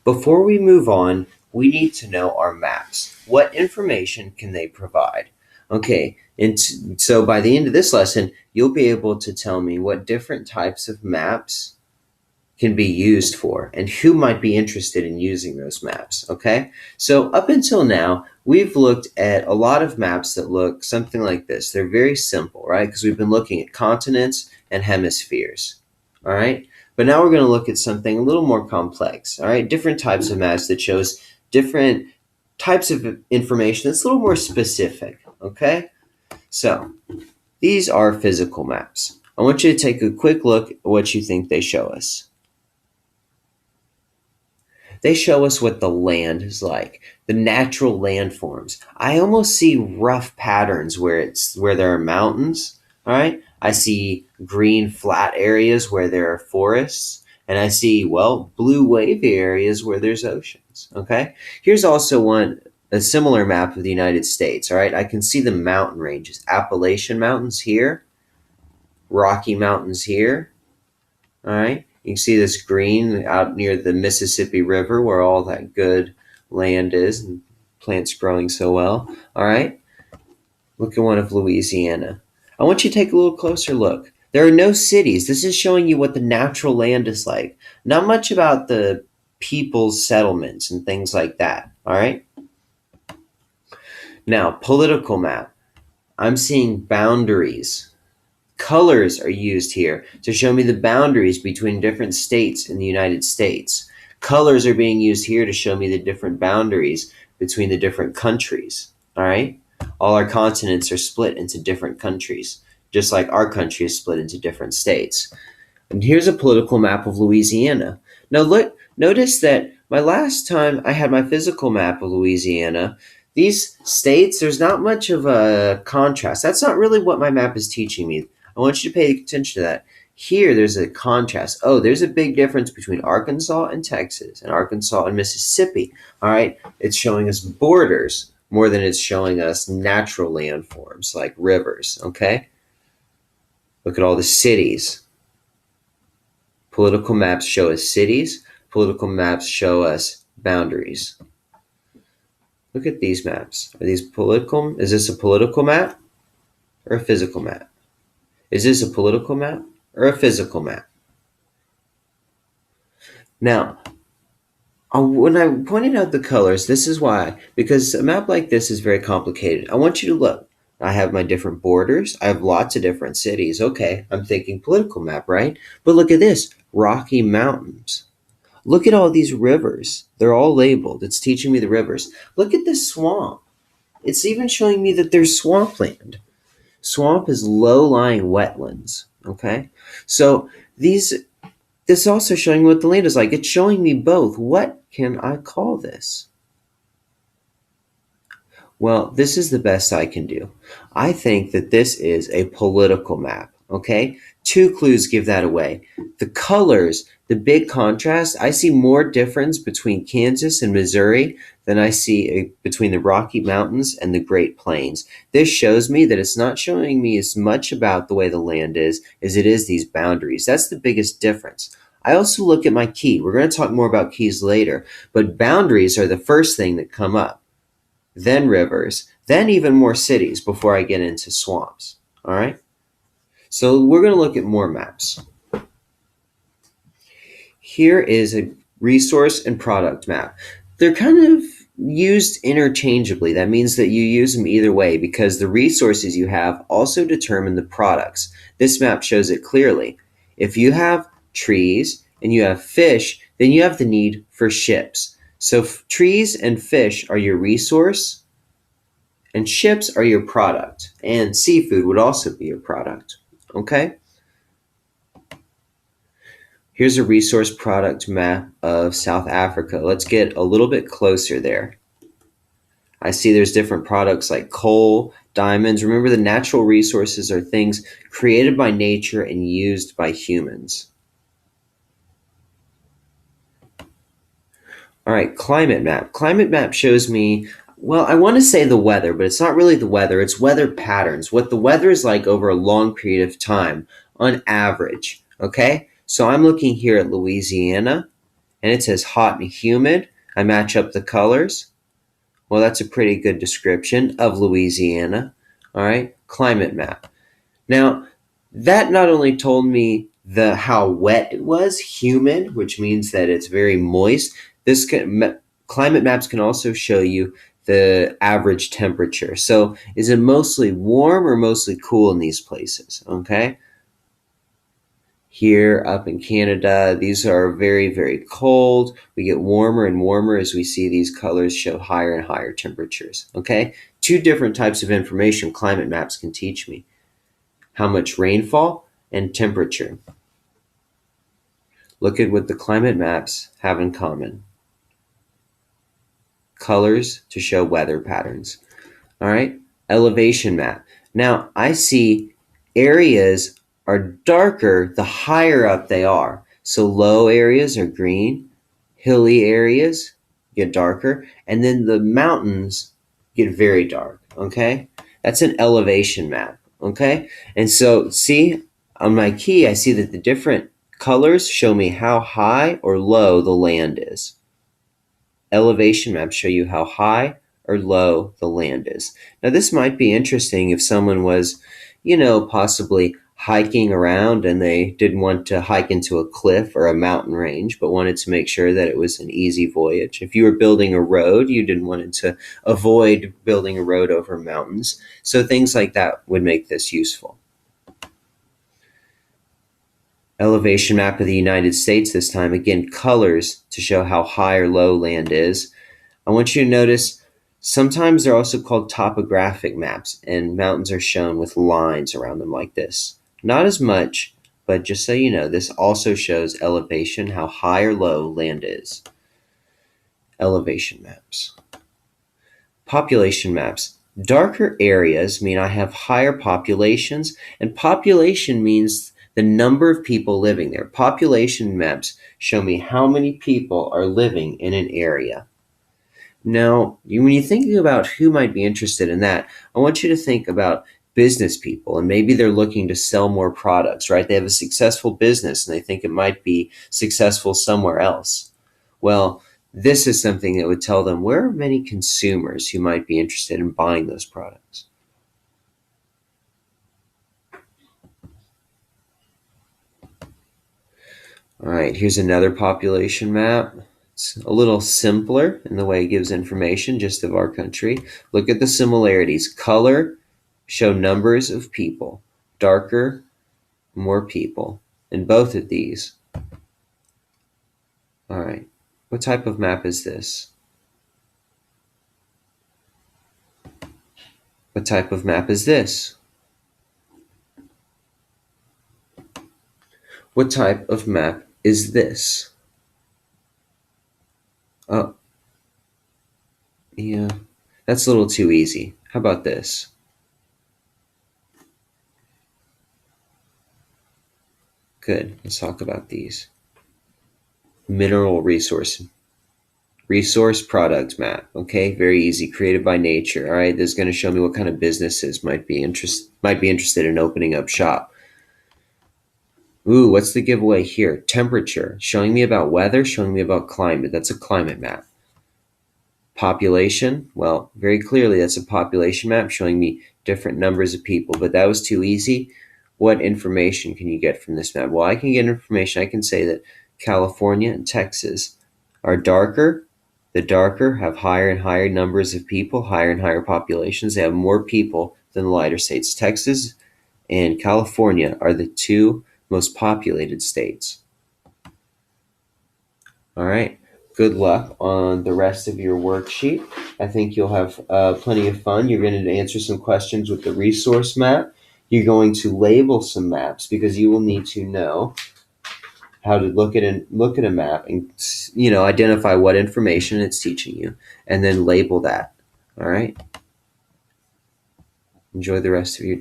Before we move on, we need to know our maps. What information can they provide? Okay, and so by the end of this lesson, you'll be able to tell me what different types of maps can be used for and who might be interested in using those maps. Okay, so up until now, we've looked at a lot of maps that look something like this. They're very simple, right? Because we've been looking at continents and hemispheres. All right, but now we're going to look at something a little more complex. All right, different types of maps that shows different types of information that's a little more specific. Okay, so these are physical maps. I want you to take a quick look at what you think they show us. They show us what the land is like, the natural landforms. I almost see rough patterns where there are mountains. All right, I see green flat areas where there are forests, and I see blue wavy areas where there's oceans. Okay, here's also a similar map of the United States. All right, I can see the mountain ranges, Appalachian Mountains here, Rocky Mountains here. All right. You can see this green out near the Mississippi River where all that good land is and plants growing so well. All right. Look at one of Louisiana. I want you to take a little closer look. There are no cities. This is showing you what the natural land is like. Not much about the people's settlements and things like that. All right. Now, political map. I'm seeing boundaries. Colors are used here to show me the boundaries between different states in the United States. Colors are being used here to show me the different boundaries between the different countries. All right? All our continents are split into different countries, just like our country is split into different states. And here's a political map of Louisiana. Now notice that my last time I had my physical map of Louisiana, these states, there's not much of a contrast. That's not really what my map is teaching me. I want you to pay attention to that. Here, there's a contrast. Oh, there's a big difference between Arkansas and Texas and Arkansas and Mississippi. All right, it's showing us borders more than it's showing us natural landforms like rivers. Okay, look at all the cities. Political maps show us cities. Political maps show us boundaries. Look at these maps. Are these political? Is this a political map or a physical map? Is this a political map or a physical map? Now, when I pointed out the colors, this is why, because a map like this is very complicated. I want you to look. I have my different borders. I have lots of different cities. Okay, I'm thinking political map, right? But look at this, Rocky Mountains. Look at all these rivers. They're all labeled. It's teaching me the rivers. Look at this swamp. It's even showing me that there's swampland. Swamp is low-lying wetlands, okay? So this is also showing what the land is like. It's showing me both. What can I call this? Well, this is the best I can do. I think that this is a political map, okay? 2 clues give that away. The colors, the big contrast, I see more difference between Kansas and Missouri than I see between the Rocky Mountains and the Great Plains. This shows me that it's not showing me as much about the way the land is as it is these boundaries. That's the biggest difference. I also look at my key. We're going to talk more about keys later, but boundaries are the first thing that come up, then rivers, then even more cities before I get into swamps. All right? So we're going to look at more maps. Here is a resource and product map. They're kind of used interchangeably. That means that you use them either way because the resources you have also determine the products. This map shows it clearly. If you have trees and you have fish, then you have the need for ships. So trees and fish are your resource, and ships are your product, and seafood would also be your product. Okay? Here's a resource product map of South Africa. Let's get a little bit closer there. I see there's different products like coal, diamonds. Remember, the natural resources are things created by nature and used by humans. All right, climate map. Climate map shows me, well, I want to say the weather, but it's not really the weather. It's weather patterns, what the weather is like over a long period of time on average, okay? So I'm looking here at Louisiana, and it says hot and humid. I match up the colors. Well, that's a pretty good description of Louisiana. All right, climate map. Now, that not only told me how wet it was, humid, which means that it's very moist. Climate maps can also show you the average temperature. So, is it mostly warm or mostly cool in these places? Okay. Here up in Canada, these are very, very cold. We get warmer and warmer as we see these colors show higher and higher temperatures. Okay. Two different types of information climate maps can teach me: how much rainfall and temperature. Look at what the climate maps have in common: colors to show weather patterns. All right, elevation map. Now I see areas are darker the higher up they are. So low areas are green, hilly areas get darker, and then the mountains get very dark. Okay, that's an elevation map. Okay, and so see on my key, I see that the different colors show me how high or low the land is. Elevation maps show you how high or low the land is. Now, this might be interesting if someone was, possibly hiking around and they didn't want to hike into a cliff or a mountain range, but wanted to make sure that it was an easy voyage. If you were building a road, you didn't want to avoid building a road over mountains. So things like that would make this useful. Elevation map of the United States this time. Again, colors to show how high or low land is. I want you to notice sometimes they're also called topographic maps, and mountains are shown with lines around them like this. Not as much, but just so you know, this also shows elevation, how high or low land is. Elevation maps. Population maps. Darker areas mean I have higher populations, and population means the number of people living there. Population maps show me how many people are living in an area. Now, when you're thinking about who might be interested in that, I want you to think about business people, and maybe they're looking to sell more products, right? They have a successful business and they think it might be successful somewhere else. Well, this is something that would tell them where are many consumers who might be interested in buying those products. All right, here's another population map. It's a little simpler in the way it gives information just of our country. Look at the similarities. Color show numbers of people. Darker, more people in both of these. All right, what type of map is this? What type of map is this? What type of map is this? Oh, yeah, that's a little too easy. How about this? Good, let's talk about these. Mineral resource product map. Okay, very easy, created by nature. All right, this is going to show me what kind of businesses might be interested in opening up shop. Ooh, what's the giveaway here? Temperature, showing me about weather, showing me about climate. That's a climate map. Population, well, very clearly that's a population map showing me different numbers of people, but that was too easy. What information can you get from this map? Well, I can get information. I can say that California and Texas are darker. The darker have higher and higher numbers of people, higher and higher populations. They have more people than the lighter states. Texas and California are the two most populated states. All right. Good luck on the rest of your worksheet. I think you'll have plenty of fun. You're going to answer some questions with the resource map. You're going to label some maps because you will need to know how to look at a map and identify what information it's teaching you, and then label that. All right. Enjoy the rest of your day.